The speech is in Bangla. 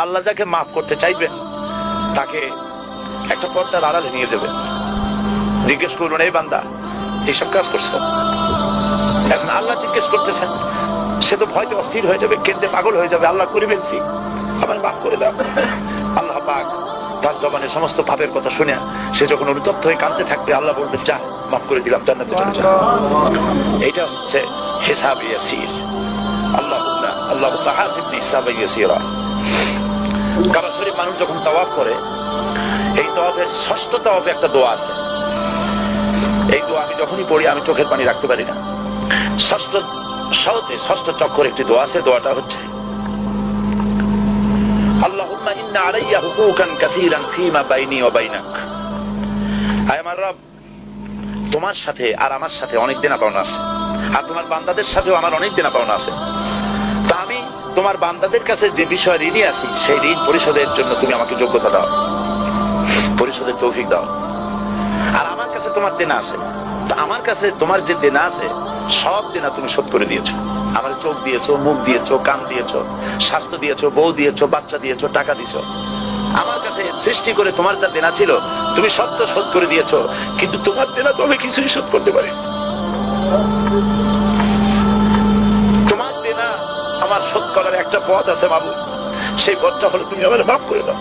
আল্লাহ যাকে মাফ করতে চাইবেন তাকে একটা পর্দার আড়ালে নিয়ে যাবেন, জিজ্ঞেস করবেন, এই বান্দা এইসব কাজ করছো। এখন আল্লাহ জিজ্ঞেস করতেছেন, সে তো ভয়তে অস্থির হয়ে যাবে, কেঁদে পাগল হয়ে যাবে, আল্লাহ করে ফেলছি, আবার মাফ করে দাও। আল্লাহ পাক তার জবানের সমস্ত পাপের কথা শুনে সে যখন অনুতপ্ত হয়ে কাঁদতে থাকবে, আল্লাহ বলবেন, যা মাফ করে দিলাম, জান্নাতে চলে যা। এইটা হচ্ছে হিসাব ইয়াসির। আল্লাহুম্মা হাসিবনি হিসাবান ইয়াসিরা। কাবা শরীফ মানুষ যখন তাওয়াফ করে, এই তাওয়াফের ষষ্ঠ তাওয়াফে একটা দোয়া আছে। এই দোয়া আমি যখনই পড়ি আমি চোখের পানি রাখতে পারি না। ষষ্ঠ চক্করে একটি দোয়া আছে, দোয়াটা হচ্ছে, আল্লাহুম্মা ইন্না আলাইয়া হুকুকান কাসীরান ফীমা বাইনি ওয়া বাইনাক। আয় আমার রব, তোমার সাথে আর আমার সাথে অনেক দেনা পাওনা আছে, আর তোমার বান্দাদের সাথেও আমার অনেক দেনা পাওনা আছে। তা আমি তোমার বান্দাদের কাছে যে বিষয় ঋণী আছি, সেই ঋণ পরিশোধের জন্য তুমি আমাকে যোগ্যতা দাও, পরিশোধের তৌফিক দাও। আর আমার কাছে তোমার দেনা আছে, তা আমার কাছে তোমার যে দেনা আছে সব দেনা তুমি শোধ করে দিয়েছো। আমার চোখ দিয়েছো, মুখ দিয়েছো, কান দিয়েছো, স্বাস্থ্য দিয়েছো, বউ দিয়েছো, বাচ্চা দিয়েছো, টাকা দিয়েছো। আমার কাছে সৃষ্টি করে তোমার যা দেনা ছিল তুমি সব তো শোধ করে দিয়েছো, কিন্তু তোমার দেনা তো আমি কিছুই শোধ করতে পারি। তোমার দেনা আমার শোধ করার একটা পথ আছে মাবুদ, সেই পথটা হলো তুমি আমার মাফ করে দাও।